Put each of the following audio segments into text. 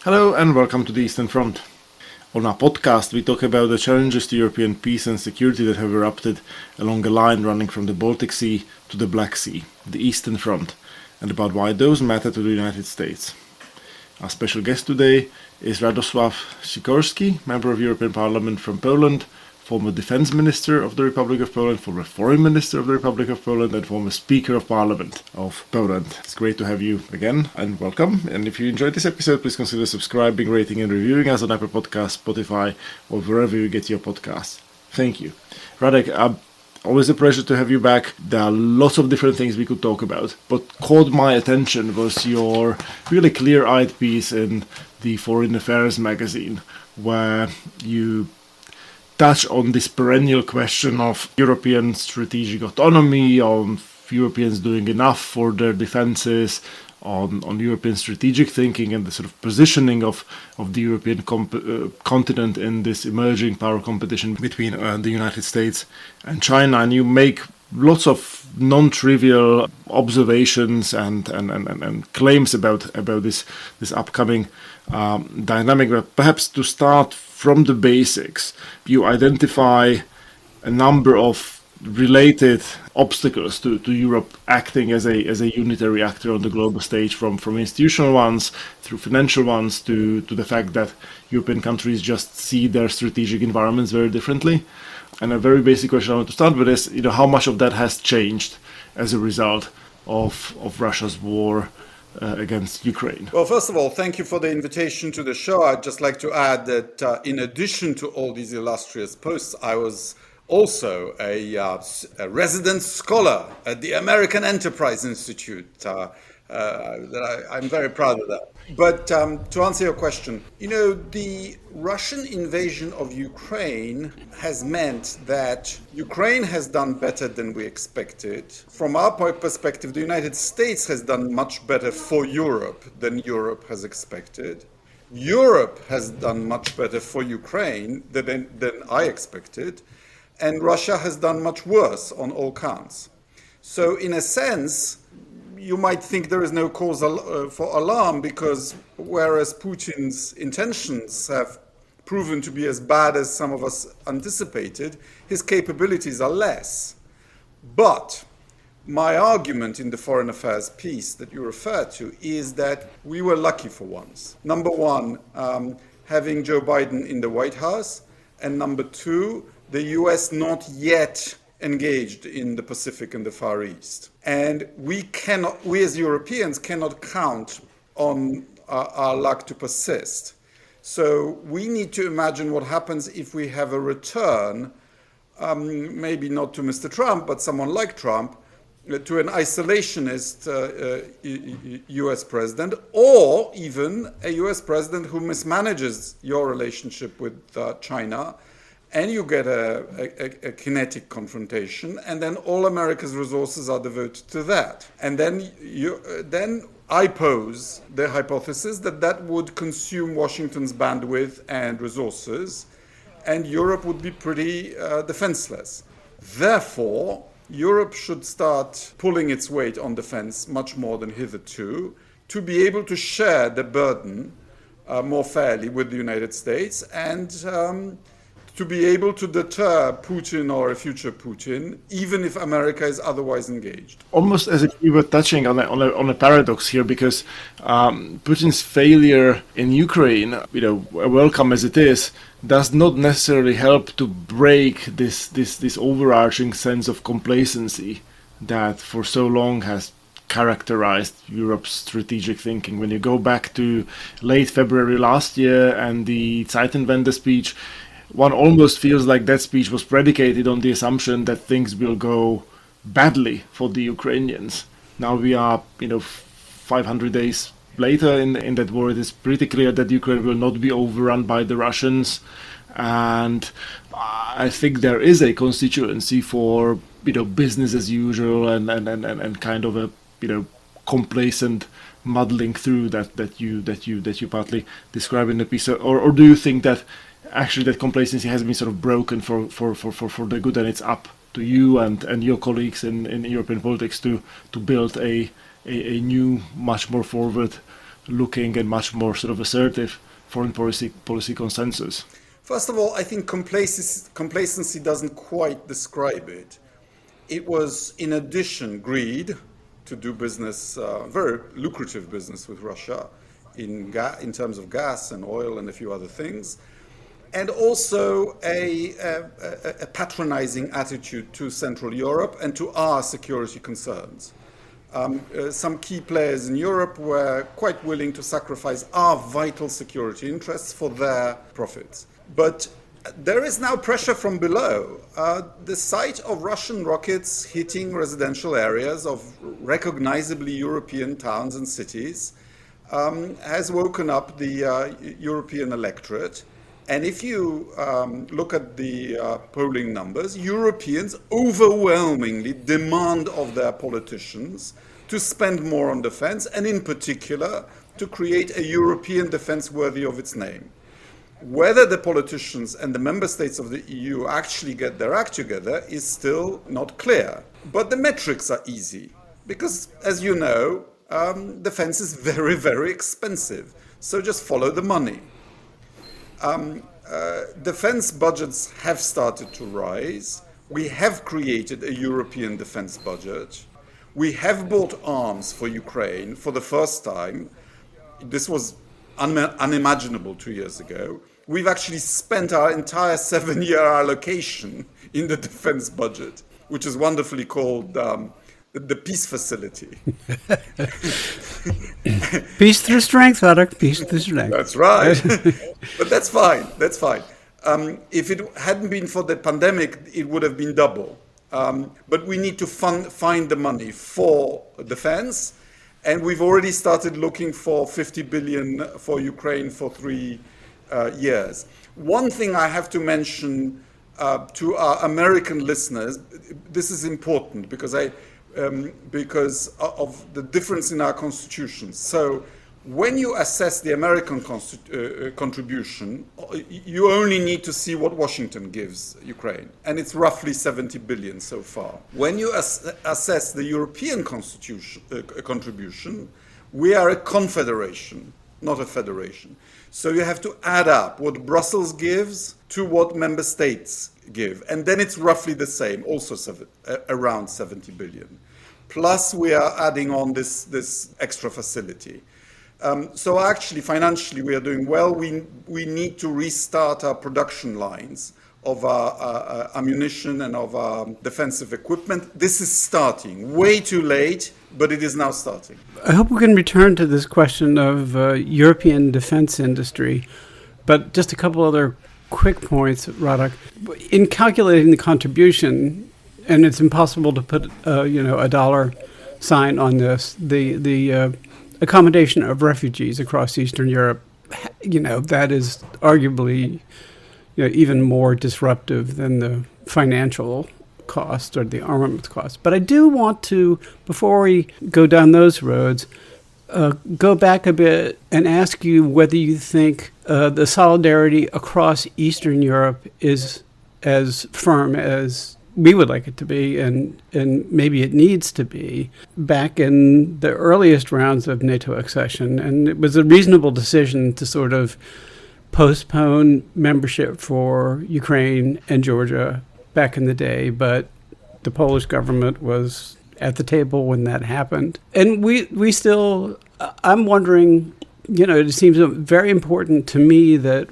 Hello and welcome to the Eastern Front. On our podcast, we talk about the challenges to European peace and security that have erupted along a line running from the Baltic Sea to the Black Sea, the Eastern Front, and about why those matter to the United States. Our special guest today is Radosław Sikorski, member of European Parliament from Poland, former Defense Minister of the Republic of Poland, former Foreign Minister of the Republic of Poland, and former Speaker of Parliament of Poland. It's great to have you again, and welcome. And if you enjoyed this episode, please consider subscribing, rating, and reviewing us on Apple Podcasts, Spotify, or wherever you get your podcasts. Thank you. Radek, always a pleasure to have you back. There are lots of different things we could talk about. What caught my attention was your really clear-eyed piece in the Foreign Affairs magazine, where you touch on this perennial question of European strategic autonomy, on Europeans doing enough for their defenses, on European strategic thinking and the sort of positioning of the European continent in this emerging power competition between the United States and China. And you make lots of non-trivial observations and claims about this upcoming dynamic. But perhaps to start from the basics, you identify a number of related obstacles to Europe acting as a unitary actor on the global stage, from institutional ones through financial ones to the fact that European countries just see their strategic environments very differently. And a very basic question I want to start with is, how much of that has changed as a result of Russia's war against Ukraine? Well, first of all, thank you for the invitation to the show. I'd just like to add that in addition to all these illustrious posts, I was also a resident scholar at the American Enterprise Institute. I'm very proud of that. But to answer your question, the Russian invasion of Ukraine has meant that Ukraine has done better than we expected. From our perspective, the United States has done much better for Europe than Europe has expected. Europe has done much better for Ukraine than I expected. And Russia has done much worse on all counts. So in a sense, you might think there is no cause for alarm, because whereas Putin's intentions have proven to be as bad as some of us anticipated, his capabilities are less. But my argument in the Foreign Affairs piece that you refer to is that we were lucky for once. Number one, having Joe Biden in the White House, and number two, the US not yet engaged in the Pacific and the Far East. And we as Europeans cannot count on our luck to persist. So we need to imagine what happens if we have a return, maybe not to Mr. Trump, but someone like Trump, to an isolationist US president, or even a US president who mismanages your relationship with China, and you get a kinetic confrontation, and then all America's resources are devoted to that. And then I pose the hypothesis that would consume Washington's bandwidth and resources, and Europe would be pretty defenseless. Therefore, Europe should start pulling its weight on defense much more than hitherto, to be able to share the burden more fairly with the United States, and to be able to deter Putin or a future Putin, even if America is otherwise engaged. Almost as if we were touching on a paradox here, because Putin's failure in Ukraine, welcome as it is, does not necessarily help to break this overarching sense of complacency that for so long has characterized Europe's strategic thinking. When you go back to late February last year and the Zeitenwende speech, one almost feels like that speech was predicated on the assumption that things will go badly for the Ukrainians. Now we are, 500 days later in that war. It is pretty clear that Ukraine will not be overrun by the Russians, and I think there is a constituency for business as usual and kind of a complacent muddling through that you partly describe in the piece. Or do you think that actually that complacency has been sort of broken for the good, and it's up to you and your colleagues in European politics to build a new, much more forward looking and much more sort of assertive foreign policy consensus? First of all, I think complacency doesn't quite describe it. It was, in addition, greed to do business, very lucrative business with Russia in terms of gas and oil and a few other things, and also a patronizing attitude to Central Europe and to our security concerns. Some key players in Europe were quite willing to sacrifice our vital security interests for their profits. But there is now pressure from below. The sight of Russian rockets hitting residential areas of recognizably European towns and cities has woken up the European electorate. And if you look at the polling numbers, Europeans overwhelmingly demand of their politicians to spend more on defense, and in particular, to create a European defense worthy of its name. Whether the politicians and the member states of the EU actually get their act together is still not clear. But the metrics are easy, because, as you know, defense is very, very expensive. So just follow the money. Defense budgets have started to rise. We have created a European defense budget. We have bought arms for Ukraine for the first time. This was unimaginable 2 years ago. We've actually spent our entire 7-year allocation in the defense budget, which is wonderfully called the peace facility. Peace through strength, Radek. Peace through strength. That's right. But that's fine. That's fine. If it hadn't been for the pandemic, it would have been double. But we need to find the money for defense. And we've already started looking for 50 billion for Ukraine for 3 years. One thing I have to mention to our American listeners, this is important because of the difference in our constitutions. So when you assess the American contribution, you only need to see what Washington gives Ukraine, and it's roughly 70 billion so far. When you assess the European contribution, we are a confederation, not a federation. So you have to add up what Brussels gives to what member states give, and then it's roughly the same, also around 70 billion. Plus we are adding on this extra facility. So actually, financially, we are doing well. We need to restart our production lines of our ammunition and of our defensive equipment. This is starting. Way too late, but it is now starting. I hope we can return to this question of European defense industry, but just a couple other quick points, Radek. In calculating the contribution, and it's impossible to put a dollar sign on this, the accommodation of refugees across Eastern Europe, that is arguably even more disruptive than the financial cost or the armament cost. But I do want to, before we go down those roads, go back a bit and ask you whether you think the solidarity across Eastern Europe is as firm as we would like it to be, and maybe it needs to be, back in the earliest rounds of NATO accession. And it was a reasonable decision to sort of postpone membership for Ukraine and Georgia back in the day, but the Polish government was at the table when that happened. And we still, I'm wondering, it seems very important to me that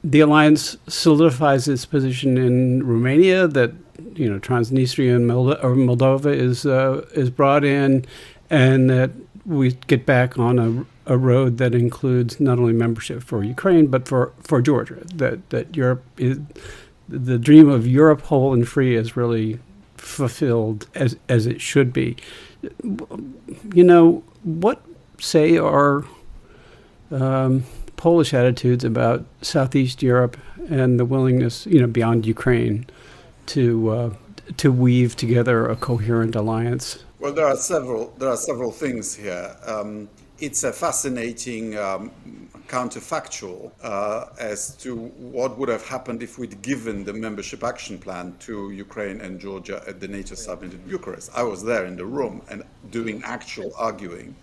the alliance solidifies its position in Romania, that Transnistria and Moldova is brought in, and that we get back on a road that includes not only membership for Ukraine but for Georgia. That Europe is, the dream of Europe whole and free is really fulfilled as it should be. What say are Polish attitudes about Southeast Europe and the willingness, beyond Ukraine, to weave together a coherent alliance? Well, there are several things here. It's a fascinating counterfactual as to what would have happened if we'd given the membership action plan to Ukraine and Georgia at the NATO summit in Bucharest. I was there in the room and doing actual arguing.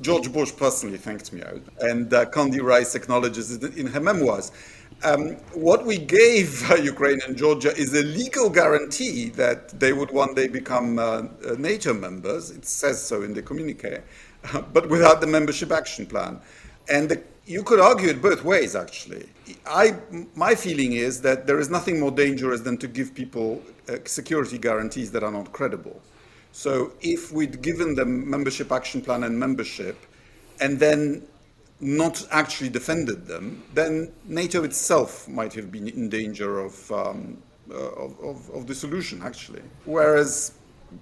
George Bush personally thanked me out, and Condi Rice acknowledges it in her memoirs. What we gave Ukraine and Georgia is a legal guarantee that they would one day become NATO members. It says so in the communique, but without the membership action plan. And you could argue it both ways, actually. My feeling is that there is nothing more dangerous than to give people security guarantees that are not credible. So if we'd given them membership action plan and membership, and then not actually defended them, then NATO itself might have been in danger of dissolution, actually. Whereas,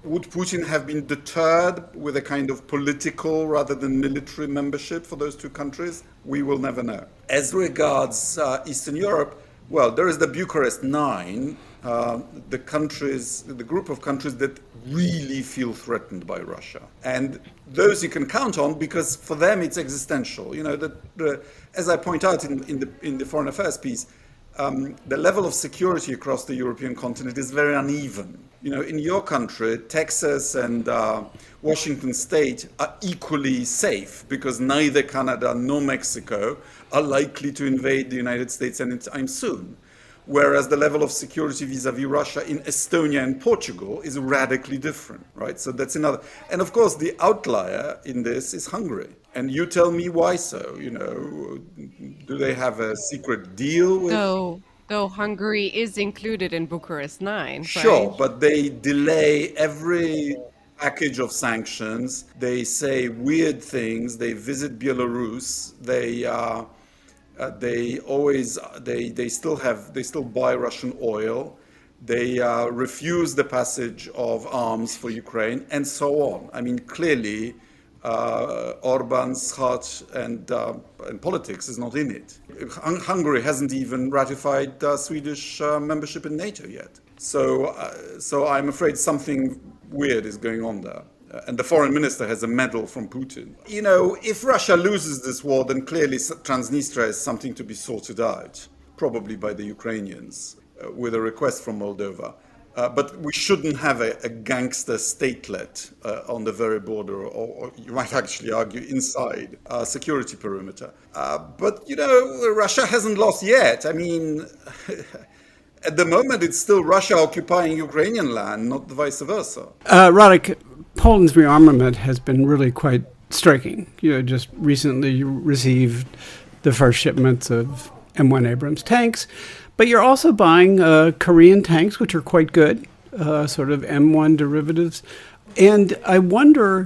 would Putin have been deterred with a kind of political rather than military membership for those two countries? We will never know. As regards Eastern Europe, well, there is the Bucharest Nine, the group of countries that really feel threatened by Russia. And those you can count on because for them it's existential. You know, as I point out in the foreign affairs piece, the level of security across the European continent is very uneven. You know, in your country, Texas and Washington State are equally safe because neither Canada nor Mexico are likely to invade the United States anytime soon. Whereas the level of security vis-a-vis Russia in Estonia and Portugal is radically different, right? So that's another. And of course, the outlier in this is Hungary. And you tell me why so, you know, do they have a secret deal with... Though Hungary is included in Bucharest 9, Sure, right? but they delay every package of sanctions. They say weird things. They visit Belarus. They still buy Russian oil. They refuse the passage of arms for Ukraine, and so on. I mean, clearly, Orban's heart and politics is not in it. Hungary hasn't even ratified Swedish membership in NATO yet. So I'm afraid something weird is going on there. And the foreign minister has a medal from Putin. You know, if Russia loses this war, then clearly Transnistria is something to be sorted out, probably by the Ukrainians, with a request from Moldova. But we shouldn't have a gangster statelet on the very border, or you might actually argue inside a security perimeter. But, you know, Russia hasn't lost yet. I mean, at the moment, it's still Russia occupying Ukrainian land, not vice versa. Radek, Poland's rearmament has been really quite striking. You know, just recently you received the first shipments of M1 Abrams tanks, but you're also buying Korean tanks, which are quite good, sort of M1 derivatives. And I wonder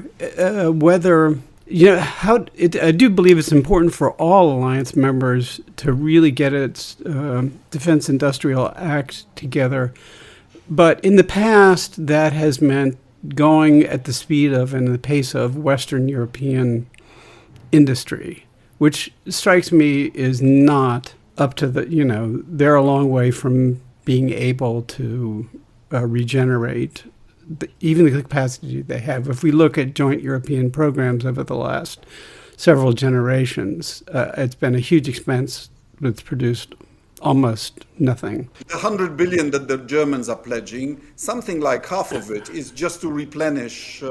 whether, you know, I do believe it's important for all alliance members to really get its Defense Industrial Act together. But in the past, that has meant going at the speed of and the pace of Western European industry, which strikes me is not up to the, you know, they're a long way from being able to regenerate even the capacity they have. If we look at joint European programs over the last several generations, it's been a huge expense that's produced almost nothing. The 100 billion that the Germans are pledging, something like half of it is just to replenish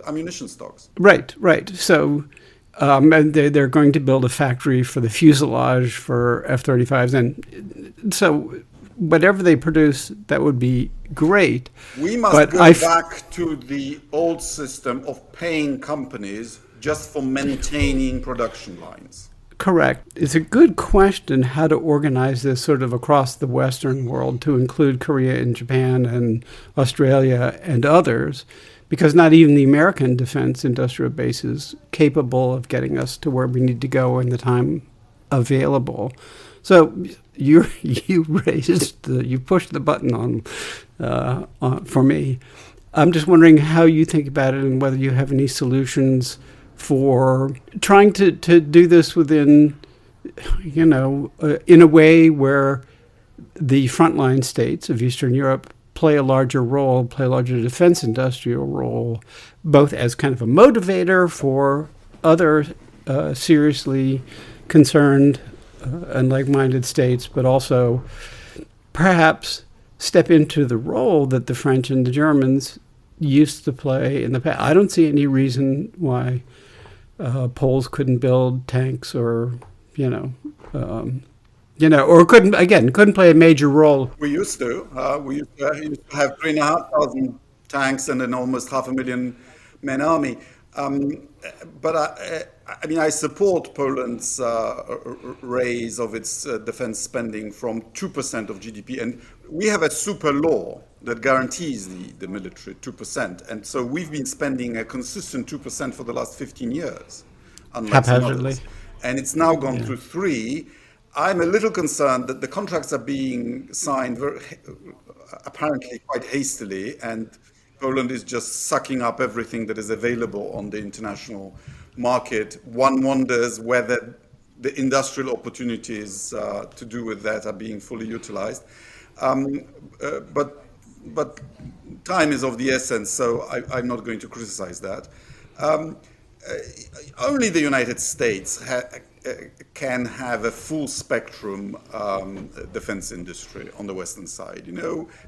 ammunition stocks. Right. So and they're going to build a factory for the fuselage for F-35s. And so whatever they produce, that would be great. We must go back to the old system of paying companies just for maintaining production lines. Correct. It's a good question how to organize this sort of across the Western world to include Korea and Japan and Australia and others, because not even the American defense industrial base is capable of getting us to where we need to go in the time available. So you pushed the button on for me. I'm just wondering how you think about it and whether you have any solutions for trying to do this within, you know, in a way where the frontline states of Eastern Europe play a larger defense industrial role, both as kind of a motivator for other seriously concerned and like-minded states, but also perhaps step into the role that the French and the Germans used to play in the past. I don't see any reason why Poles couldn't build tanks, or or couldn't play a major role. We used to. We used to have 3,500 tanks and an almost 500,000 man army. But I support Poland's raise of its defense spending from 2% of GDP, and we have a super law that guarantees the military 2%, and so we've been spending a consistent 2% for the last 15 years, unlike some Haphazardly. others. And it's now gone to 3. I'm a little concerned that the contracts are being signed apparently quite hastily, and Poland is just sucking up everything that is available on the international market. One wonders whether the industrial opportunities to do with that are being fully utilized. But time is of the essence, so I'm not going to criticize that. Only the United States can have a full spectrum defense industry on the Western side.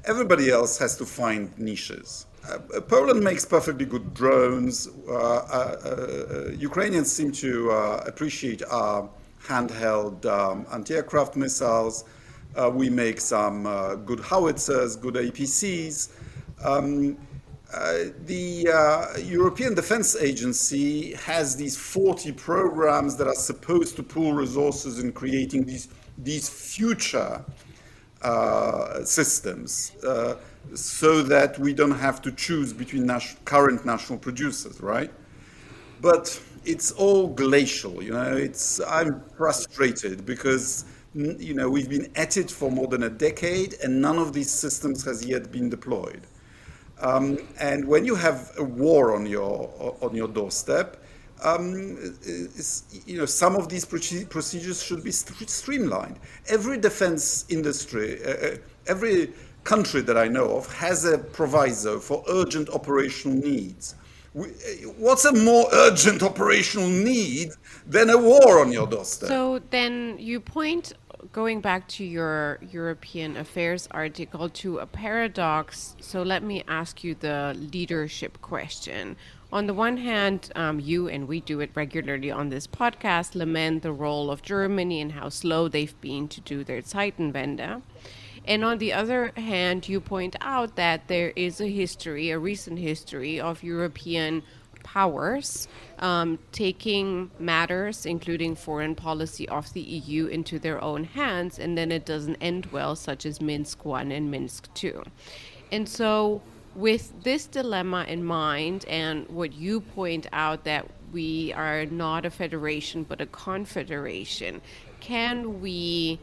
Everybody else has to find niches. Poland makes perfectly good drones. Ukrainians seem to appreciate our handheld anti-aircraft missiles. We make some good howitzers, good APCs. The European Defence Agency has these 40 programs that are supposed to pool resources in creating these future systems, so that we don't have to choose between current national producers, right? But it's all glacial, I'm frustrated because we've been at it for more than a decade, and none of these systems has yet been deployed. And when you have a war on your doorstep, some of these procedures should be streamlined. Every defense industry, every country that I know of has a proviso for urgent operational needs. What's a more urgent operational need than a war on your doorstep? So then you point, going back to your European Affairs article, to a paradox. So let me ask you the leadership question. On the one hand, you, and we do it regularly on this podcast, lament the role of Germany and how slow they've been to do their Zeitenwende. And on the other hand, you point out that there is a recent history of European powers taking matters, including foreign policy of the EU, into their own hands, and then it doesn't end well, such as Minsk I and Minsk II. And so with this dilemma in mind, and what you point out, that we are not a federation but a confederation, can we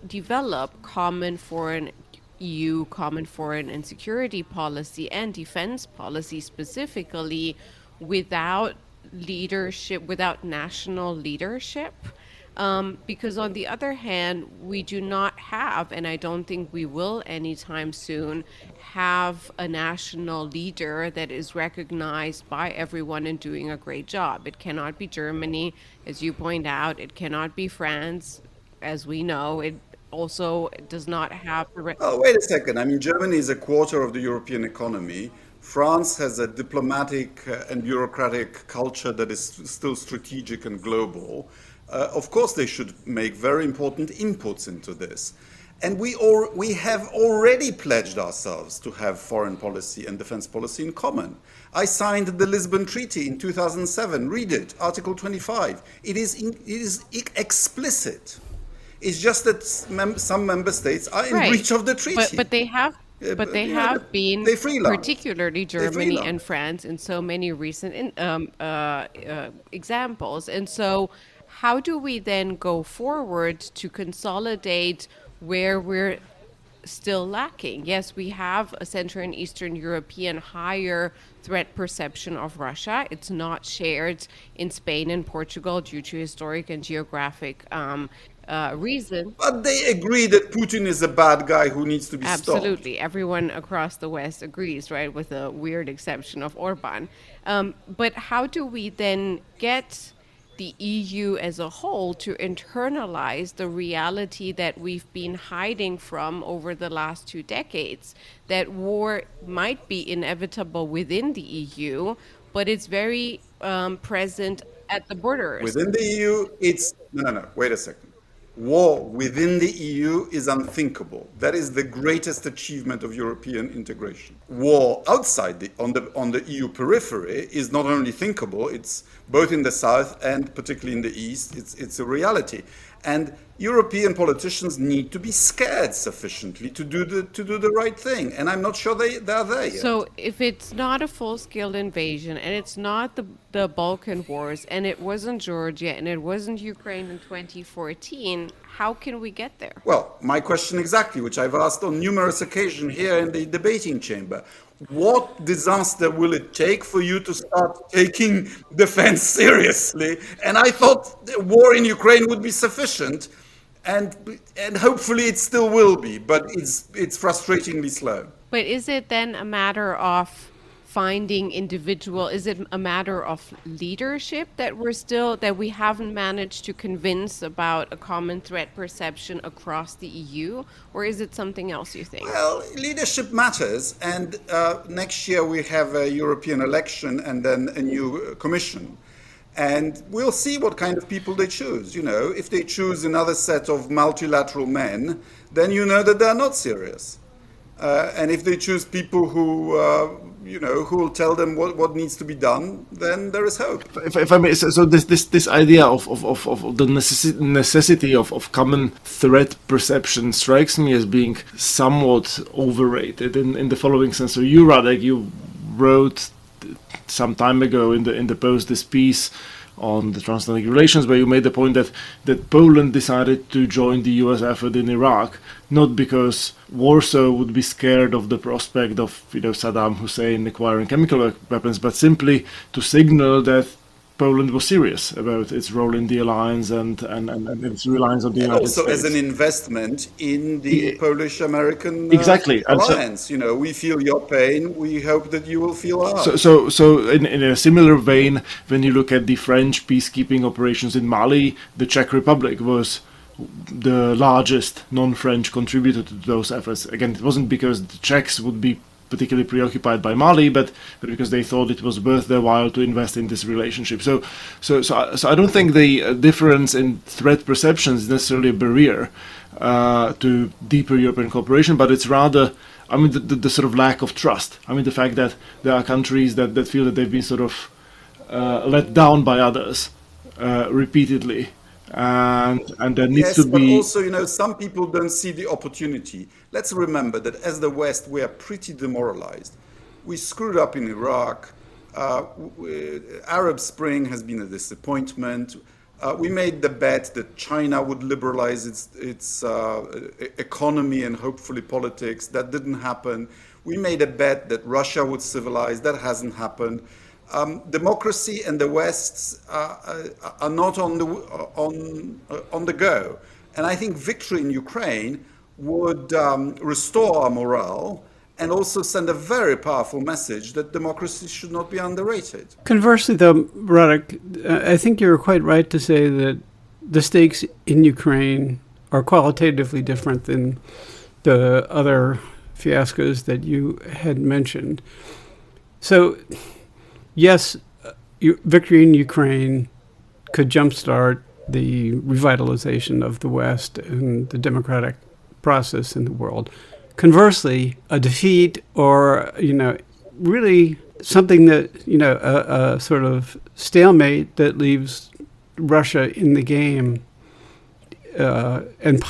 develop common foreign and security policy and defense policy specifically without leadership, without national leadership? Because on the other hand, we do not have, and I don't think we will anytime soon, have a national leader that is recognized by everyone and doing a great job. It cannot be Germany, as you point out. It cannot be France, as we know. It also does not have Oh, wait a second. Germany is a quarter of the European economy. France has a diplomatic and bureaucratic culture that is still strategic and global. Of course, they should make very important inputs into this. And we have already pledged ourselves to have foreign policy and defense policy in common. I signed the Lisbon Treaty in 2007. Read it, Article 25. It is explicit. It's just that some member states are in breach of the treaty. But they have been, particularly Germany and France, in so many recent examples. And so how do we then go forward to consolidate where we're still lacking? Yes, we have a Central and Eastern European higher threat perception of Russia. It's not shared in Spain and Portugal due to historic and geographic reason. But they agree that Putin is a bad guy who needs to be stopped. Absolutely. Everyone across the West agrees, right, with the weird exception of Orban. But how do we then get the EU as a whole to internalize the reality that we've been hiding from over the last 2 decades, that war might be inevitable within the EU, but it's very present at the borders. Within the EU, it's no. Wait a second. War within the EU is unthinkable. That is the greatest achievement of European integration. War outside on the EU periphery is not only thinkable; it's both in the south and particularly in the east. It's a reality, and European politicians need to be scared sufficiently to do the right thing. And I'm not sure they're there yet. So if it's not a full-scale invasion, and it's not the Balkan Wars, and it wasn't Georgia, and it wasn't Ukraine in 2014, how can we get there? Well, my question exactly, which I've asked on numerous occasions here in the debating chamber. What disaster will it take for you to start taking defense seriously? And I thought the war in Ukraine would be sufficient, and hopefully it still will be, but it's frustratingly slow. But is it then a matter of finding is it a matter of leadership that we haven't managed to convince about a common threat perception across the EU, or is it something else, you think? Well, leadership matters, and next year we have a European election and then a new commission. And we'll see what kind of people they choose. You know, if they choose another set of multilateral men, then you know that they're not serious. And if they choose people who will tell them what needs to be done, then there is hope. If I may, so this idea of the necessity of common threat perception strikes me as being somewhat overrated in the following sense. So you, Radek, you wrote some time ago in the Post this piece on the transatlantic relations, where you made the point that Poland decided to join the US effort in Iraq, not because Warsaw would be scared of the prospect of Saddam Hussein acquiring chemical weapons, but simply to signal that Poland was serious about its role in the alliance and its reliance on the United States. Also as an investment in the Polish-American exactly. alliance. We feel your pain. We hope that you will feel ours. So in a similar vein, when you look at the French peacekeeping operations in Mali, the Czech Republic was the largest non-French contributor to those efforts. Again, it wasn't because the Czechs would be particularly preoccupied by Mali, but because they thought it was worth their while to invest in this relationship. So I don't think the difference in threat perception is necessarily a barrier to deeper European cooperation, but it's rather, the sort of lack of trust. The fact that there are countries that feel that they've been sort of let down by others repeatedly. And there needs to be... Yes, but also, some people don't see the opportunity. Let's remember that as the West, we are pretty demoralized. We screwed up in Iraq. Arab Spring has been a disappointment. We made the bet that China would liberalize its economy and hopefully politics. That didn't happen. We made a bet that Russia would civilize. That hasn't happened. Democracy and the West are not on the go, and I think victory in Ukraine would restore our morale and also send a very powerful message that democracy should not be underrated. Conversely, though, Radek, I think you're quite right to say that the stakes in Ukraine are qualitatively different than the other fiascos that you had mentioned. So, yes, victory in Ukraine could jumpstart the revitalization of the West and the democratic process in the world. Conversely, a defeat or, really something that, a sort of stalemate that leaves Russia in the game, and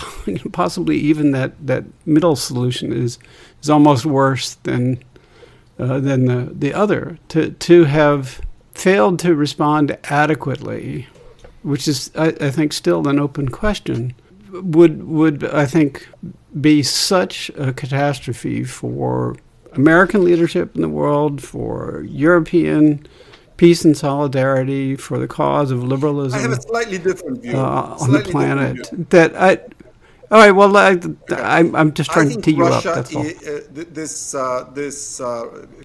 possibly even that middle solution is almost worse than the other. To have failed to respond adequately, which is, I think, still an open question, would I think be such a catastrophe for American leadership in the world, for European peace and solidarity, for the cause of liberalism. I have a slightly different view on the planet. All right. Well, I'm just trying to tee you up. That's all. This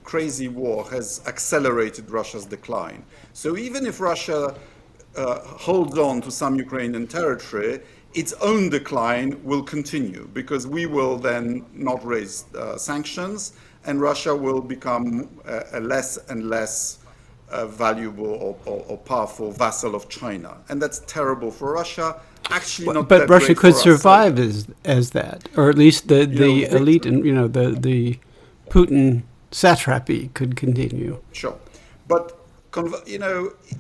crazy war has accelerated Russia's decline. So even if Russia holds on to some Ukrainian territory, its own decline will continue because we will then not raise sanctions, and Russia will become a less and less valuable or powerful vassal of China. And that's terrible for Russia. Actually, not But that Russia great could for us. survive as that, or at least the know, elite and the Putin satrapy could continue. Sure. But,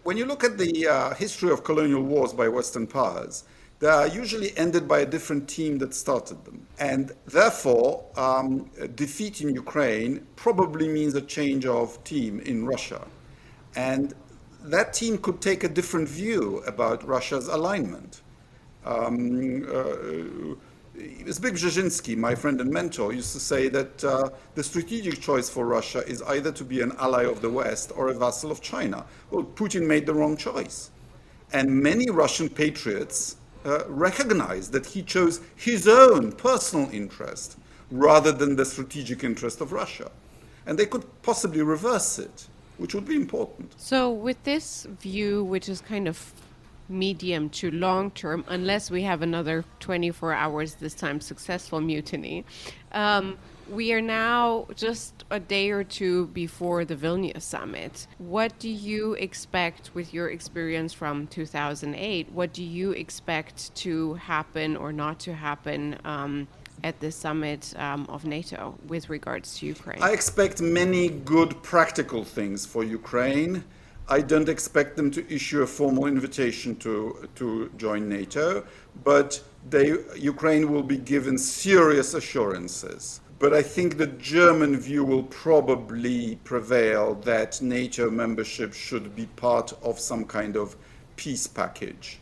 when you look at the history of colonial wars by Western powers, they are usually ended by a different team that started them. And therefore, defeat in Ukraine probably means a change of team in Russia. And that team could take a different view about Russia's alignment. Zbigniew Brzezinski, my friend and mentor, used to say that the strategic choice for Russia is either to be an ally of the West or a vassal of China. Well, Putin made the wrong choice. And many Russian patriots recognize that he chose his own personal interest rather than the strategic interest of Russia. And they could possibly reverse it, which would be important. So with this view, which is kind of medium to long term, unless we have another 24 hours, this time successful mutiny, we are now just a day or two before the Vilnius summit. What do you expect with your experience from 2008? What do you expect to happen or not to happen at the summit of NATO with regards to Ukraine? I expect many good practical things for Ukraine. I don't expect them to issue a formal invitation to join NATO, but Ukraine will be given serious assurances. But I think the German view will probably prevail that NATO membership should be part of some kind of peace package.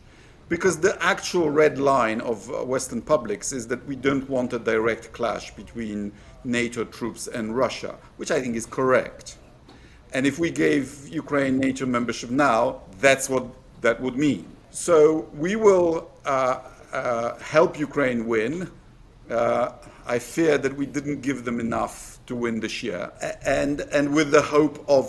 Because the actual red line of Western publics is that we don't want a direct clash between NATO troops and Russia, which I think is correct. And if we gave Ukraine NATO membership now, that's what that would mean. So we will help Ukraine win. I fear that we didn't give them enough to win this year, and with the hope of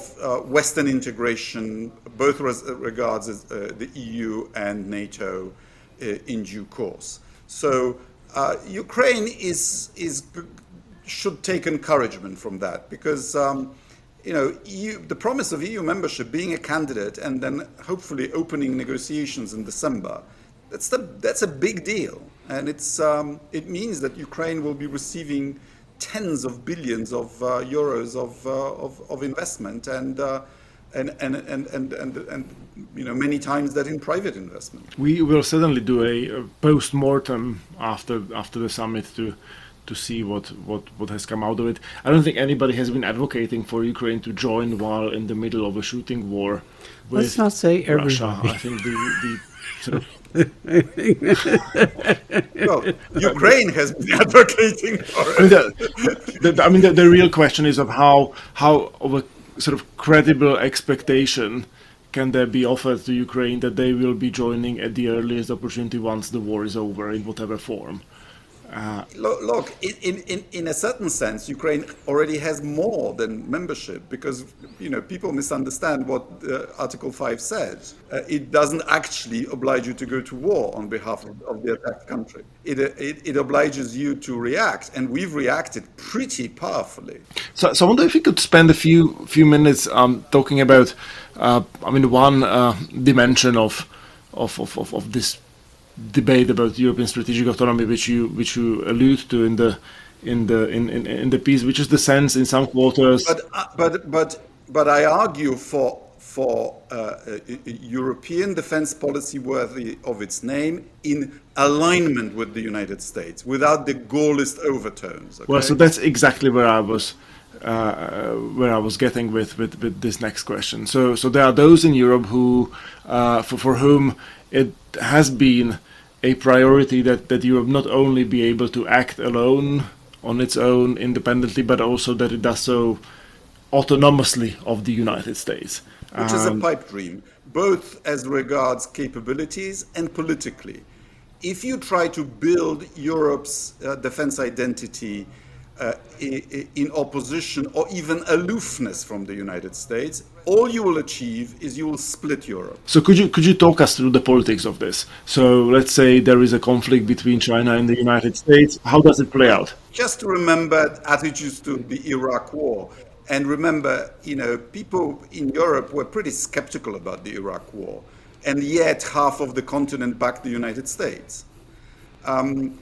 Western integration, both regards the EU and NATO in due course. So Ukraine should take encouragement from that, because the promise of EU membership, being a candidate and then hopefully opening negotiations in December, that's a big deal. And it means that Ukraine will be receiving tens of billions of euros of investment, and many times that in private investment. We will certainly do a post-mortem after the summit to see what has come out of it. I don't think anybody has been advocating for Ukraine to join while in the middle of a shooting war with Let's not say Russia. everybody. I think the sort of Well, Ukraine has been advocating for it. the real question is of how of a sort of credible expectation can there be offered to Ukraine that they will be joining at the earliest opportunity once the war is over, in whatever form. Look, in a certain sense, Ukraine already has more than membership, because people misunderstand what Article 5 says. It doesn't actually oblige you to go to war on behalf of the attacked country. It obliges you to react, and we've reacted pretty powerfully. So I wonder if we could spend a few minutes talking about, one dimension of this debate about European strategic autonomy, which you allude to in the piece, which is the sense in some quarters. But I argue for a European defense policy worthy of its name, in alignment with the United States, without the Gaullist overtones. Okay? Well, so that's exactly where I was getting with this next question. So there are those in Europe who, for whom it has been a priority that Europe not only be able to act alone on its own independently, but also that it does so autonomously of the United States. Which is a pipe dream, both as regards capabilities and politically. If you try to build Europe's defense identity in opposition or even aloofness from the United States, all you will achieve is you will split Europe. So could you talk us through the politics of this? So let's say there is a conflict between China and the United States. How does it play out? Just to remember attitudes to the Iraq War. And remember, people in Europe were pretty skeptical about the Iraq War. And yet half of the continent backed the United States. All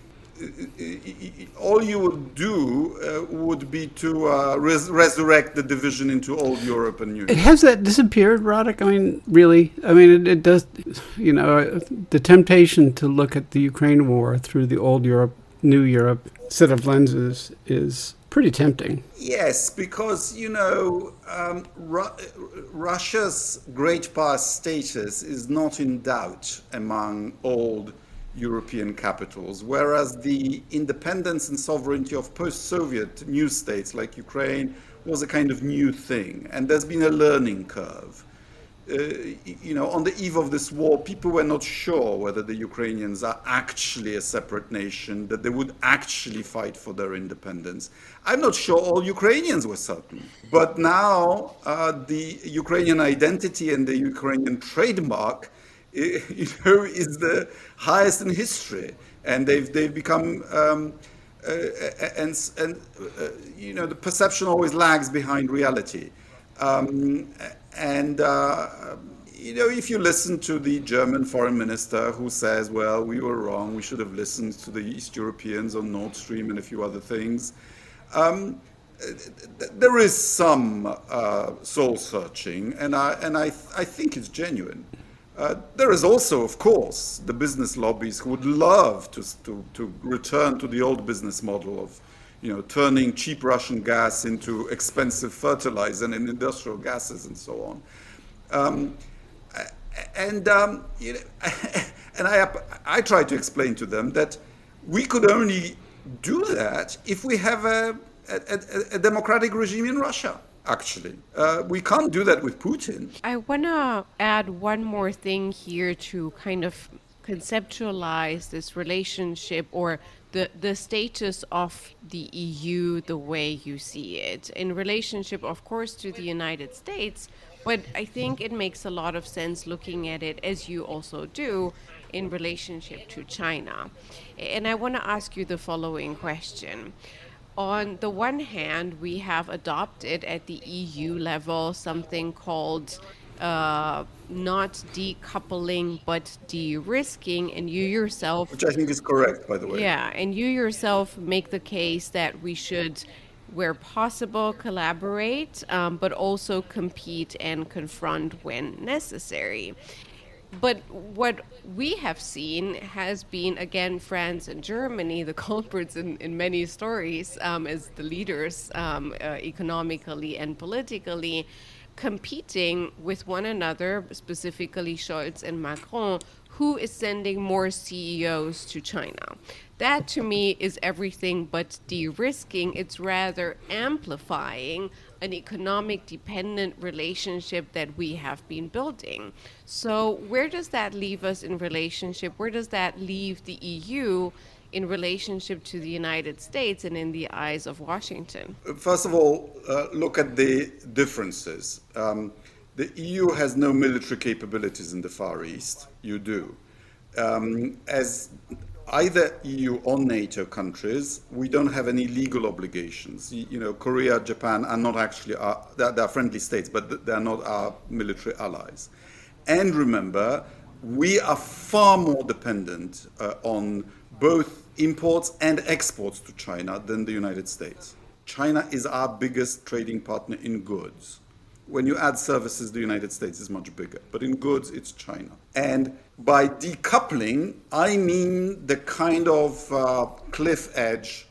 you would do would be to resurrect the division into old Europe and New Europe. Has that disappeared, Roddick? I mean, really? I mean, it does, the temptation to look at the Ukraine war through the old Europe, new Europe set of lenses is pretty tempting. Yes, because, Russia's great power status is not in doubt among old European capitals, whereas the independence and sovereignty of post-Soviet new states like Ukraine was a kind of new thing, and there's been a learning curve. On the eve of this war, people were not sure whether the Ukrainians are actually a separate nation, that they would actually fight for their independence. I'm not sure all Ukrainians were certain. But now the Ukrainian identity and the Ukrainian trademark is the highest in history, and they've become the perception always lags behind reality, if you listen to the German foreign minister who says, well, we were wrong, we should have listened to the East Europeans on Nord Stream and a few other things, there is some soul searching, and I think it's genuine. There is also, of course, the business lobbies who would love to return to the old business model of, turning cheap Russian gas into expensive fertilizer and industrial gases and so on. I try to explain to them that we could only do that if we have a democratic regime in Russia. Actually, we can't do that with Putin. I want to add one more thing here to kind of conceptualize this relationship or the status of the EU the way you see it in relationship, of course, to the United States. But I think it makes a lot of sense looking at it, as you also do, in relationship to China. And I want to ask you the following question. On the one hand, we have adopted at the EU level something called not decoupling, but de-risking, and you yourself... Which I think is correct, by the way. Yeah, and you yourself make the case that we should, where possible, collaborate, but also compete and confront when necessary. But what we have seen has been, again, France and Germany, the culprits in many stories, as the leaders economically and politically, competing with one another, specifically Scholz and Macron, who is sending more CEOs to China. That, to me, is everything but de-risking. It's rather amplifying an economic dependent relationship that we have been building. So where does that leave us in relationship? Where does that leave the EU in relationship to the United States and in the eyes of Washington? First of all, look at the differences. The EU has no military capabilities in the Far East. You do. As either EU or NATO countries, we don't have any legal obligations. Korea, Japan are not actually, they're friendly states, but they're not our military allies. And remember, we are far more dependent on both imports and exports to China than the United States. China is our biggest trading partner in goods. When you add services, the United States is much bigger. But in goods, it's China. And by decoupling, I mean the kind of cliff edge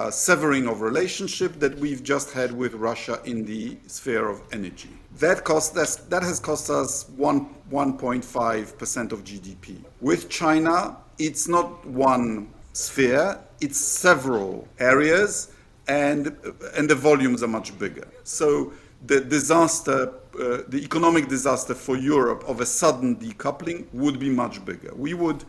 severing of relationship that we've just had with Russia in the sphere of energy. That has cost us 1.5% of GDP. With China, it's not one sphere, it's several areas, and the volumes are much bigger. So the disaster, the economic disaster for Europe of a sudden decoupling would be much bigger. We would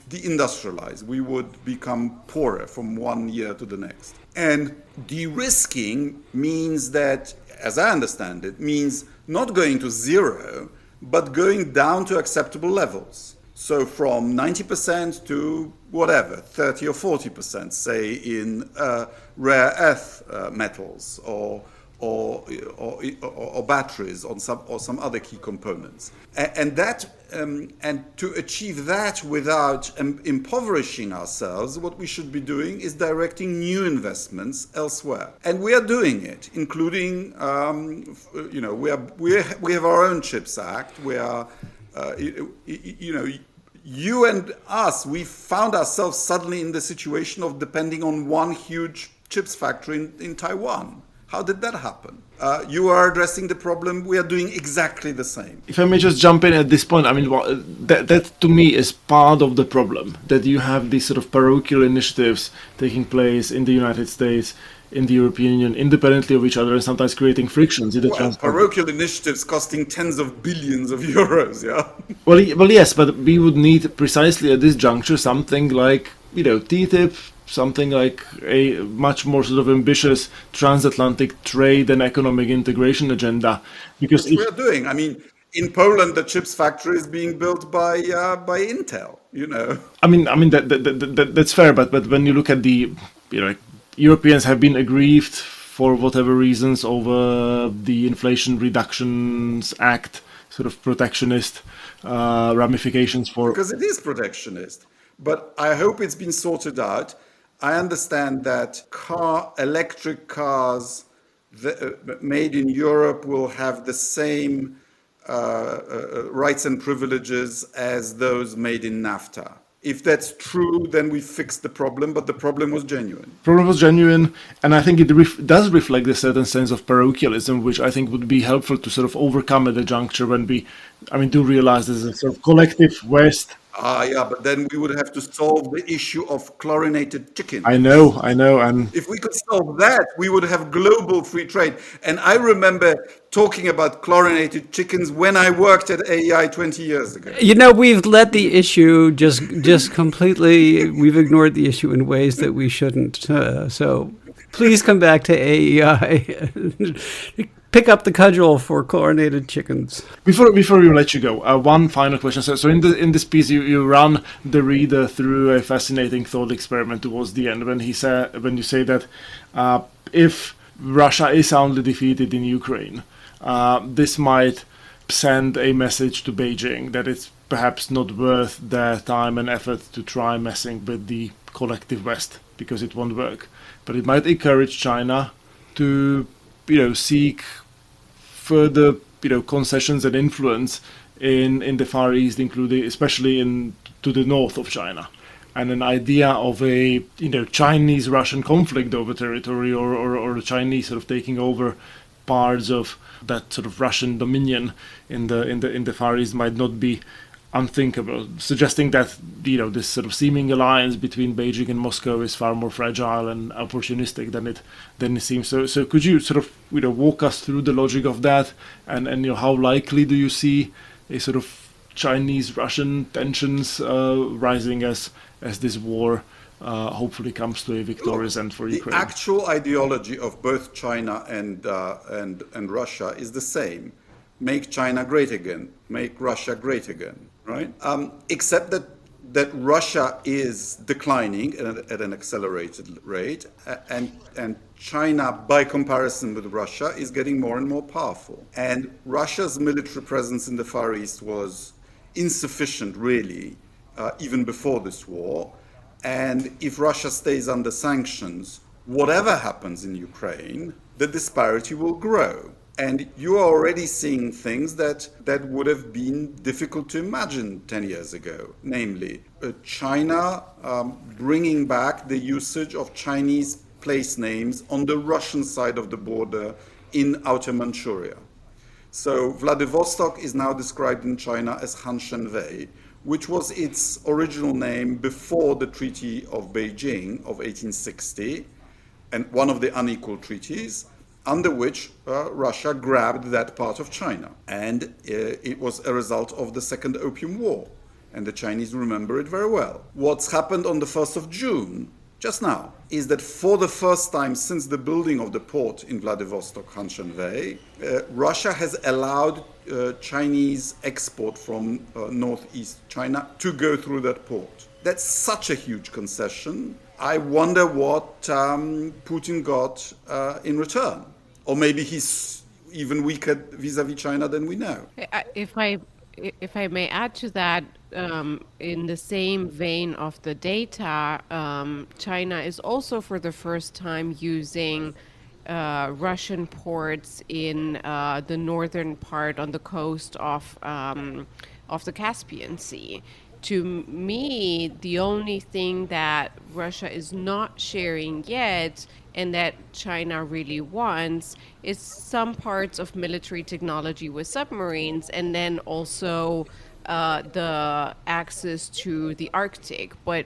deindustrialize. We would become poorer from one year to the next. And de-risking means that, as I understand it, means not going to zero, but going down to acceptable levels. So from 90% to whatever, 30 or 40%, say in rare earth metals or batteries or some other key components, and to achieve that without impoverishing ourselves, what we should be doing is directing new investments elsewhere, and we are doing it, including we have our own Chips Act. We are you and us, we found ourselves suddenly in the situation of depending on one huge chips factory in Taiwan. How did that happen? You are addressing the problem. We are doing exactly the same. If I may just jump in at this point, I mean, that to me is part of the problem, that you have these sort of parochial initiatives taking place in the United States, in the European Union, independently of each other, and sometimes creating frictions in the transport. Parochial initiatives costing tens of billions of euros, yeah? Well, yes, but we would need precisely at this juncture something like, TTIP, something like a much more sort of ambitious transatlantic trade and economic integration agenda. Because we are doing. I mean, in Poland, the chips factory is being built by Intel. I mean that's fair, but when you look at the Europeans have been aggrieved for whatever reasons over the Inflation Reductions Act, sort of protectionist ramifications for. Because it is protectionist, but I hope it's been sorted out. I understand that electric cars made in Europe will have the same rights and privileges as those made in NAFTA. If that's true, then we fixed the problem, but the problem was genuine. And I think it does reflect a certain sense of parochialism, which I think would be helpful to sort of overcome at the juncture when we, do realize there's a sort of collective West. Yeah, but then we would have to solve the issue of chlorinated chicken. I know, and if we could solve that, we would have global free trade. And I remember talking about chlorinated chickens when I worked at AEI 20 years ago. We've let the issue just completely, we've ignored the issue in ways that we shouldn't. So please come back to AEI. Pick up the cudgel for chlorinated chickens. Before we let you go, one final question. So in this piece, you run the reader through a fascinating thought experiment towards the end when you say that if Russia is soundly defeated in Ukraine, this might send a message to Beijing that it's perhaps not worth their time and effort to try messing with the collective West because it won't work. But it might encourage China to seek further, concessions and influence in the Far East, including especially to the north of China, and an idea of a Chinese-Russian conflict over territory or the Chinese sort of taking over parts of that sort of Russian dominion in the Far East might not be unthinkable, suggesting that this sort of seeming alliance between Beijing and Moscow is far more fragile and opportunistic than it seems. So could you sort of walk us through the logic of that, and how likely do you see a sort of Chinese-Russian tensions rising as this war hopefully comes to a victorious end for Ukraine? The actual ideology of both China and Russia is the same. Make China great again, make Russia great again, right? Except that Russia is declining at an accelerated rate, and China, by comparison with Russia, is getting more and more powerful. And Russia's military presence in the Far East was insufficient, really, even before this war. And if Russia stays under sanctions, whatever happens in Ukraine, the disparity will grow. And you are already seeing things that would have been difficult to imagine 10 years ago, namely China bringing back the usage of Chinese place names on the Russian side of the border in Outer Manchuria. So Vladivostok is now described in China as Hanshenwei, which was its original name before the Treaty of Beijing of 1860, and one of the unequal treaties, under which Russia grabbed that part of China. And it was a result of the Second Opium War. and the Chinese remember it very well. What's happened on the 1st of June, just now, is that for the first time since the building of the port in Vladivostok, Hanshenvei, Russia has allowed Chinese export from northeast China to go through that port. That's such a huge concession. I wonder what Putin got in return. Or maybe he's even weaker vis-a-vis China than we know. If I may add to that, in the same vein of the data, China is also for the first time using Russian ports in the northern part on the coast of the Caspian Sea. To me, the only thing that Russia is not sharing yet and that China really wants is some parts of military technology with submarines, and then also the access to the Arctic. But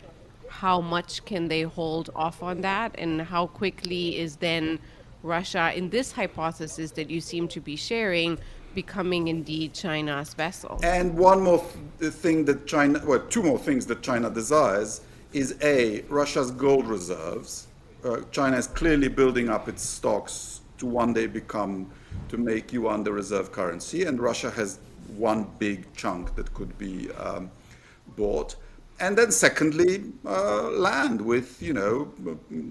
how much can they hold off on that, and how quickly is then Russia, in this hypothesis that you seem to be sharing, becoming indeed China's vessel? And one more thing that China, well, two more things that China desires is Russia's gold reserves. China is clearly building up its stocks to one day to make yuan the reserve currency, and Russia has one big chunk that could be bought. And then secondly, land with,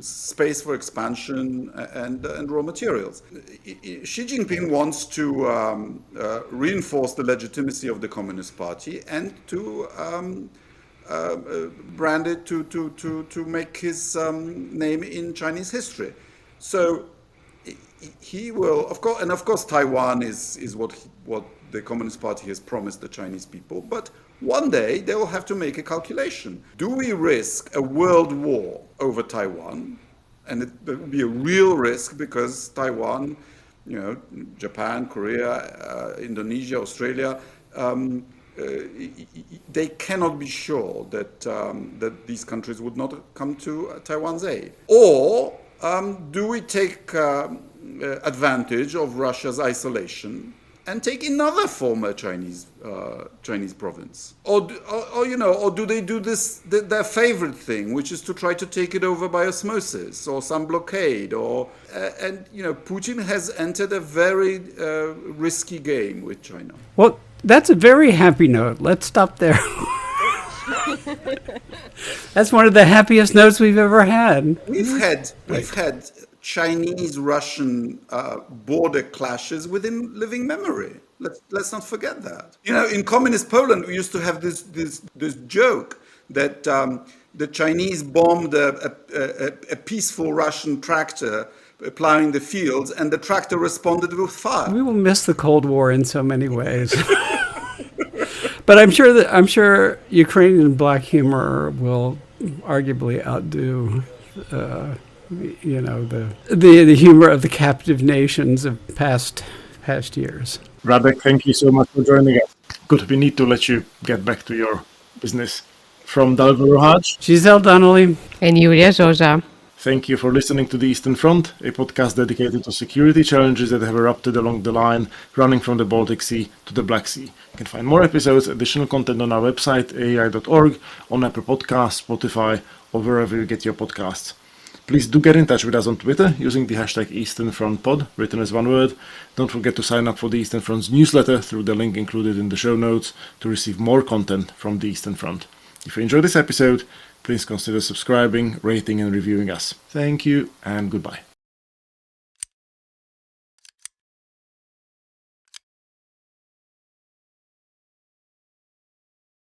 space for expansion and raw materials. Xi Jinping wants to reinforce the legitimacy of the Communist Party and to brand it to make his name in Chinese history. So he will, of course, and of course Taiwan is what the Communist Party has promised the Chinese people, but one day they will have to make a calculation. Do we risk a world war over Taiwan? And it would be a real risk because Taiwan, Japan, Korea, Indonesia, Australia, they cannot be sure that these countries would not come to Taiwan's aid. Or do we take advantage of Russia's isolation and take another former Chinese province, or do they do their favorite thing, which is to try to take it over by osmosis or some blockade, Putin has entered a very risky game with China. Well, that's a very happy note. Let's stop there. That's one of the happiest notes we've ever had. We've had Chinese-Russian border clashes within living memory. Let's not forget that. In communist Poland, we used to have this joke that the Chinese bombed a peaceful Russian tractor plowing the fields, and the tractor responded with fire. We will miss the Cold War in so many ways. But I'm sure Ukrainian black humor will arguably outdo the humor of the captive nations of past years. Radek, thank you so much for joining us. Good, we need to let you get back to your business. From Dalva Rohaj, Giselle Donnelly, and Julia Zoja. Thank you for listening to The Eastern Front, a podcast dedicated to security challenges that have erupted along the line running from the Baltic Sea to the Black Sea. You can find more episodes, additional content on our website, aei.org, on Apple Podcasts, Spotify, or wherever you get your podcasts. Please do get in touch with us on Twitter using the hashtag EasternFrontPod, written as one word. Don't forget to sign up for the Eastern Front's newsletter through the link included in the show notes to receive more content from the Eastern Front. If you enjoyed this episode, please consider subscribing, rating and reviewing us. Thank you and goodbye.